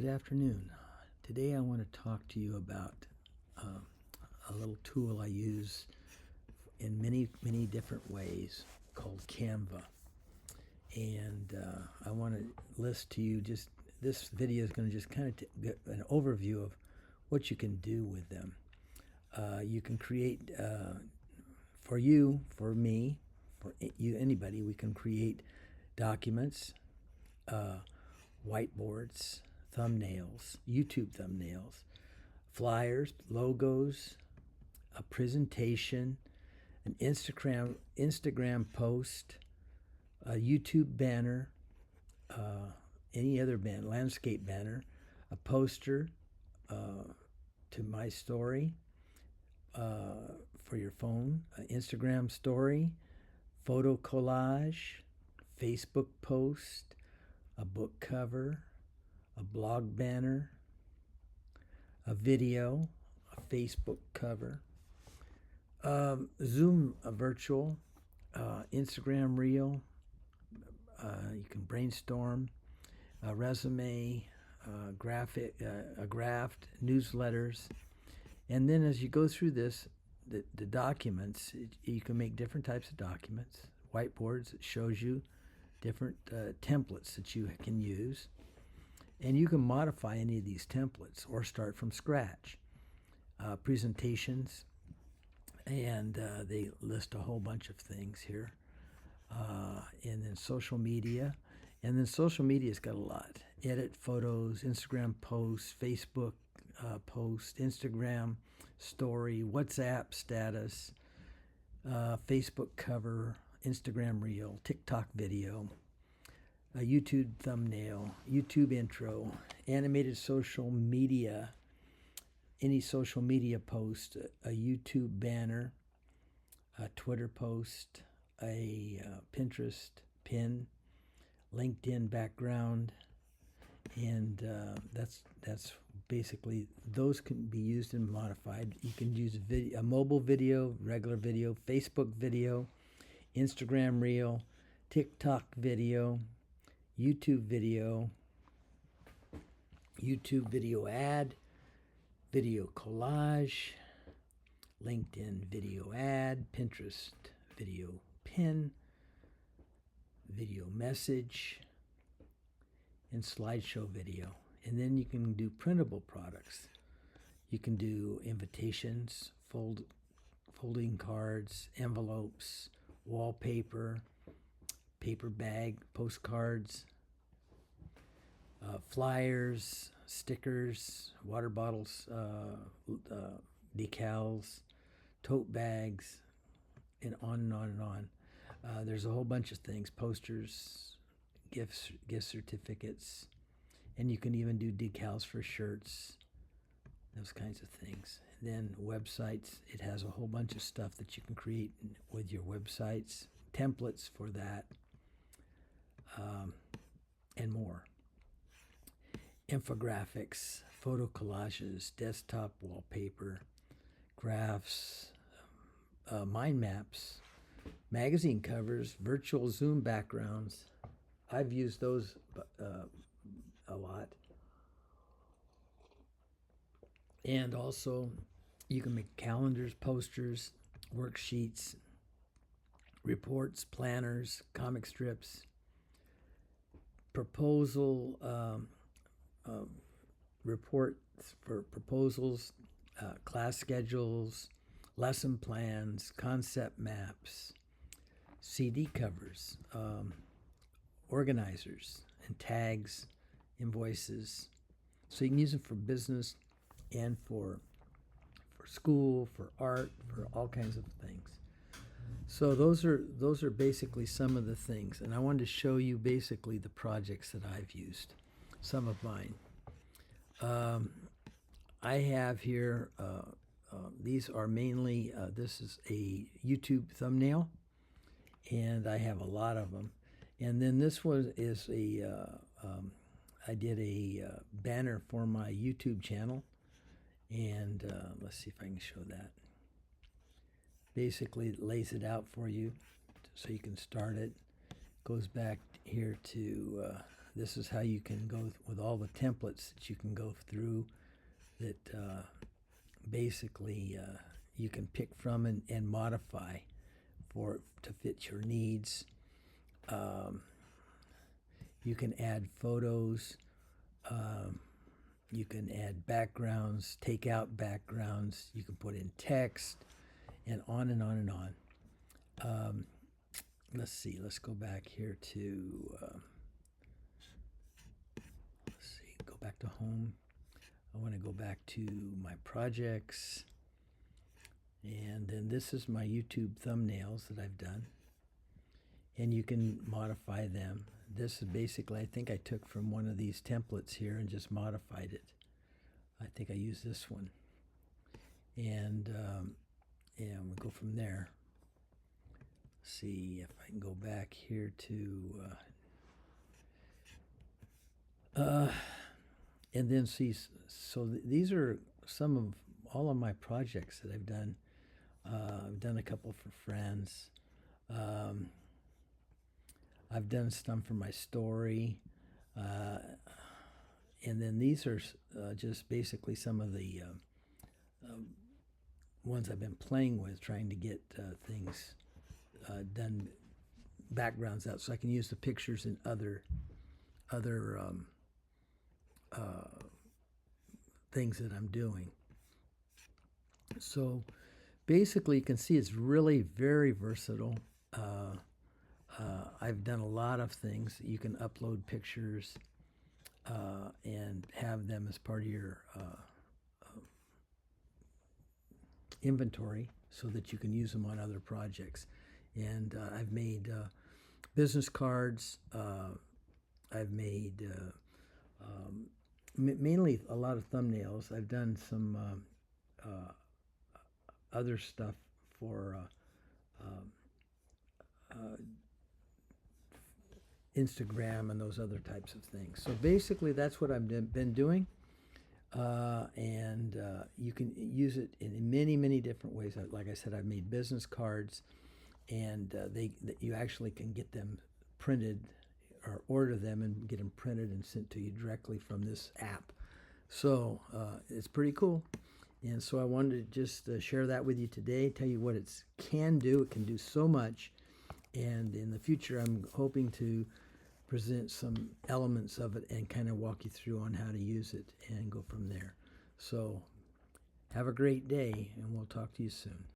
Good afternoon. Today I want to talk to you about a little tool I use in many different ways called Canva. And I want to list to you this video is going to just kind of get an overview of what you can do with them. You can create, for you, for me, for you, anybody, we can create documents, whiteboards, thumbnails, YouTube thumbnails, flyers, logos, a presentation, an Instagram post, a YouTube banner, any other banner, landscape banner, a poster to my story for your phone, an Instagram story, photo collage, Facebook post, a book cover, a blog banner, a video, a Facebook cover, Zoom virtual, Instagram reel, you can brainstorm, a resume, a graph, newsletters. And then as you go through this, the documents, you can make different types of documents. Whiteboards, it shows you different templates that you can use. And you can modify any of these templates or start from scratch. Presentations, and they list a whole bunch of things here. And then social media. And then social media's got a lot. Edit photos, Instagram posts, Facebook post, Instagram story, WhatsApp status, Facebook cover, Instagram reel, TikTok video, a YouTube thumbnail, YouTube intro, animated social media, any social media post, a YouTube banner, a Twitter post, a Pinterest pin, LinkedIn background, and that's basically, those can be used and modified. You can use a mobile video, regular video, Facebook video, Instagram reel, TikTok video, YouTube video ad, video collage, LinkedIn video ad, Pinterest video pin, video message, and slideshow video. And then you can do printable products. You can do invitations, folding cards, envelopes, wallpaper, paper bag, postcards, flyers, stickers, water bottles, decals, tote bags, and on and on and on. There's a whole bunch of things, posters, gift certificates, and you can even do decals for shirts, those kinds of things. And then websites, it has a whole bunch of stuff that you can create with your websites, templates for that, and more. Infographics, photo collages, desktop wallpaper, graphs, mind maps, magazine covers, virtual Zoom backgrounds. I've used those a lot. And also, you can make calendars, posters, worksheets, reports, planners, comic strips, proposal reports for proposals, class schedules, lesson plans, concept maps, CD covers, organizers, and tags, invoices. So you can use them for business and for school, for art, for all kinds of things. So those are basically some of the things, and I wanted to show you basically the projects that I've used, some of mine. I have here, these are mainly, this is a YouTube thumbnail, and I have a lot of them. And then this one is I did a banner for my YouTube channel, and let's see if I can show that. Basically, it lays it out for you so you can start it. Goes back here to this is how you can go with all the templates that you can go through that basically you can pick from and modify for it to fit your needs. You can add photos. You can add backgrounds, take out backgrounds. You can put in text, and on and on and on. Let's see. Let's go back here to. Let's see. Go back to home. I want to go back to my projects. And then this is my YouTube thumbnails that I've done. And you can modify them. This is basically, I think I took from one of these templates here and just modified it. I think I used this one. And we'll go from there. See if I can go back here to and then see. So these are some of all of my projects that I've done. I've done a couple for friends. I've done some for my story. And then these are just basically some of the ones I've been playing with, trying to get things done, backgrounds out, so I can use the pictures in other things that I'm doing. So basically, you can see it's really very versatile. I've done a lot of things. You can upload pictures and have them as part of your inventory so that you can use them on other projects. And I've made business cards. I've made mainly a lot of thumbnails. I've done some other stuff for Instagram and those other types of things. So basically that's what I've been doing. And you can use it in many different ways. Like I said, I've made business cards, and you actually can get them printed or order them and get them printed and sent to you directly from this app. So it's pretty cool. And so I wanted to just share that with you today, tell you what it can do. It can do so much. And in the future, I'm hoping to present some elements of it and kind of walk you through on how to use it and go from there. So have a great day, and we'll talk to you soon.